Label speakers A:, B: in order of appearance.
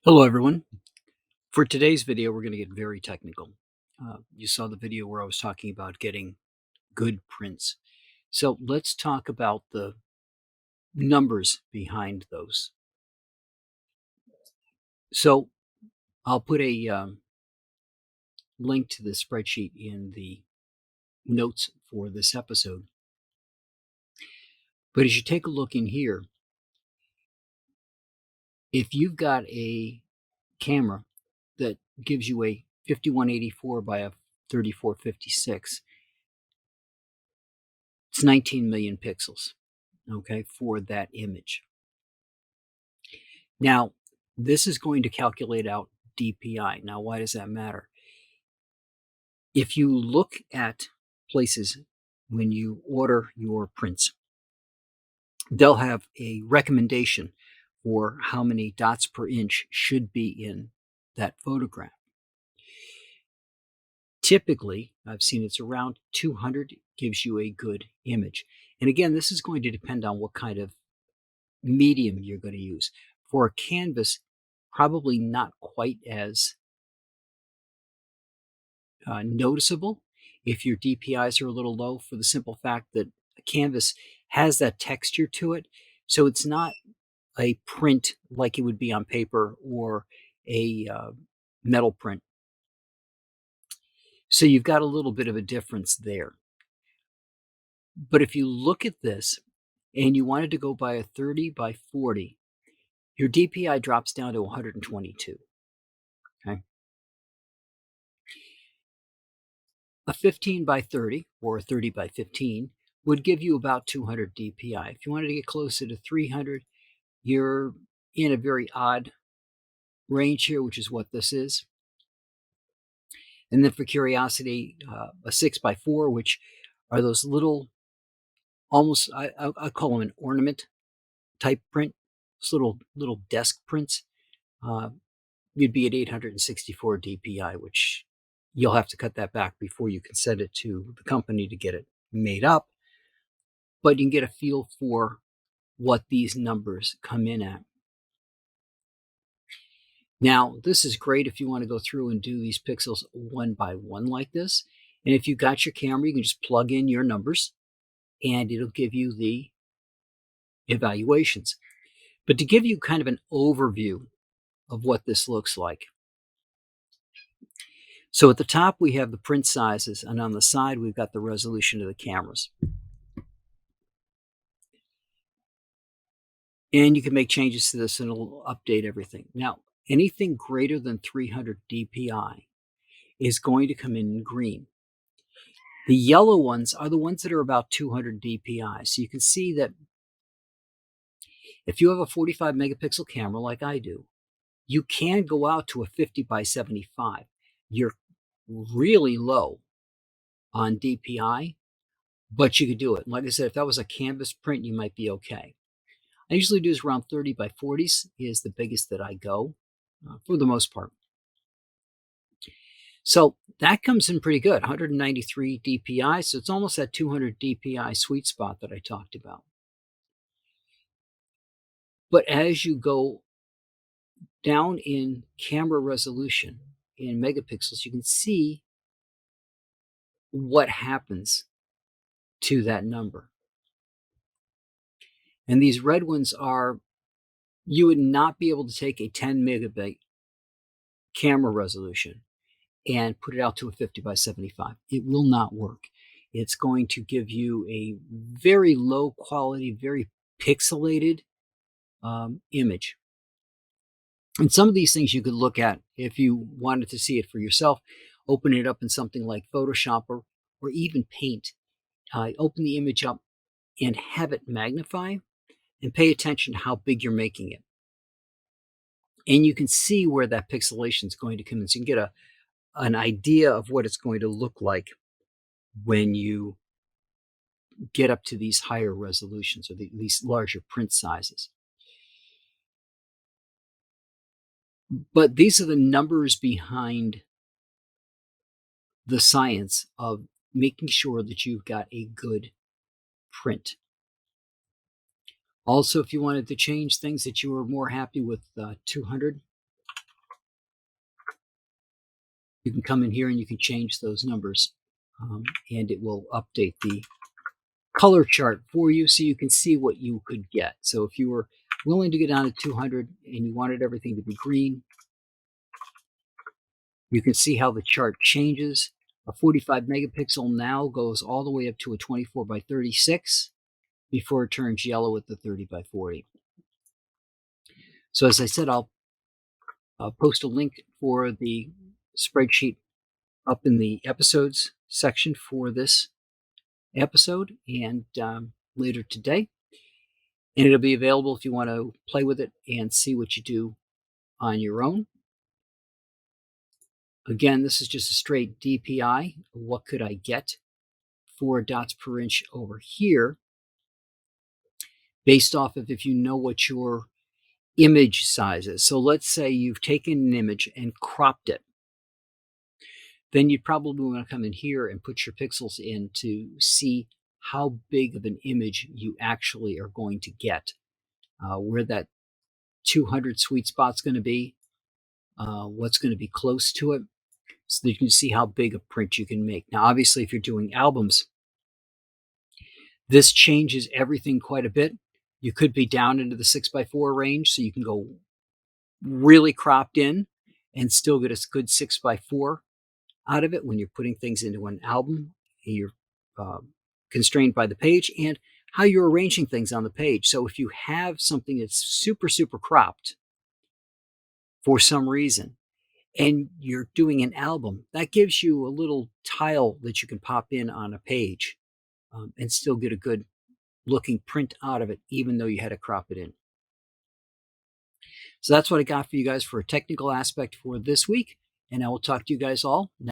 A: Hello everyone. For today's video, we're going to get very technical. You saw the video where I was talking about getting good prints. So let's talk about the numbers behind those. So I'll put a link to the spreadsheet in the notes for this episode. But as you take a look in here, if you've got a camera that gives you a 5184 by a 3456, it's 19 million pixels, okay, for that image. Now, this is going to calculate out DPI. Now, why does that matter? If you look at places when you order your prints, they'll have a recommendation for how many dots per inch should be in that photograph. Typically, I've seen it's around 200 gives you a good image. And again, this is going to depend on what kind of medium you're going to use. For a canvas, probably not quite as noticeable if your DPIs are a little low, for the simple fact that a canvas has that texture to it. So it's not a print like it would be on paper or a metal print. So you've got a little bit of a difference there. But if you look at this and you wanted to go by a 30 by 40, your DPI drops down to 122. Okay. A 15 by 30 or a 30 by 15 would give you about 200 DPI. If you wanted to get closer to 300, you're in a very odd range here, which is what this is. And then for curiosity, a 6 by 4, which are those little, almost, I call them an ornament type print, those little desk prints. You'd be at 864 DPI, which you'll have to cut that back before you can send it to the company to get it made up. But you can get a feel for what these numbers come in at. Now, this is great if you want to go through and do these pixels one by one like this. And if you've got your camera, you can just plug in your numbers and it'll give you the evaluations. But to give you kind of an overview of what this looks like. So at the top, we have the print sizes, and on the side, we've got the resolution of the cameras. And you can make changes to this and it'll update everything. Now, anything greater than 300 DPI is going to come in green. The yellow ones are the ones that are about 200 DPI. So you can see that if you have a 45 megapixel camera like I do, you can go out to a 50 by 75. You're really low on DPI, but you could do it. Like I said, if that was a canvas print, you might be okay. I usually do is around 30 by 40s is the biggest that I go for the most part. So that comes in pretty good, 193 DPI. So it's almost that 200 DPI sweet spot that I talked about. But as you go down in camera resolution in megapixels, you can see what happens to that number. And these red ones are, you would not be able to take a 10 megabit camera resolution and put it out to a 50 by 75. It will not work. It's going to give you a very low quality, very pixelated image. And some of these things you could look at if you wanted to see it for yourself. Open it up in something like Photoshop or even Paint. Open the image up and have it magnify and pay attention to how big you're making it. And you can see where that pixelation is going to come in. So you can get an idea of what it's going to look like when you get up to these higher resolutions or these larger print sizes. But these are the numbers behind the science of making sure that you've got a good print. Also, if you wanted to change things that you were more happy with 200, You can come in here and you can change those numbers, and it will update the color chart for you so you can see what you could get. So if you were willing to get down to 200 and you wanted everything to be green, you can see how the chart changes. A 45 megapixel now goes all the way up to a 24 by 36 before it turns yellow at the 30 by 40. So as I said, I'll post a link for the spreadsheet up in the episodes section for this episode and later today. And it'll be available if you want to play with it and see what you do on your own. Again, this is just a straight DPI. What could I get for dots per inch over here based off of if you know what your image size is. So let's say you've taken an image and cropped it. Then you'd probably want to come in here and put your pixels in to see how big of an image you actually are going to get, where that 200 sweet spot's going to be, what's going to be close to it, so that you can see how big a print you can make. Now, obviously, if you're doing albums, this changes everything quite a bit. You could be down into the 6x4 range, so you can go really cropped in and still get a good 6x4 out of it when you're putting things into an album. You're constrained by the page and how you're arranging things on the page. So if you have something that's super, super cropped for some reason, and you're doing an album, that gives you a little tile that you can pop in on a page and still get a good looking print out of it, even though you had to crop it in. So that's what I got for you guys for a technical aspect for this week. And I will talk to you guys all next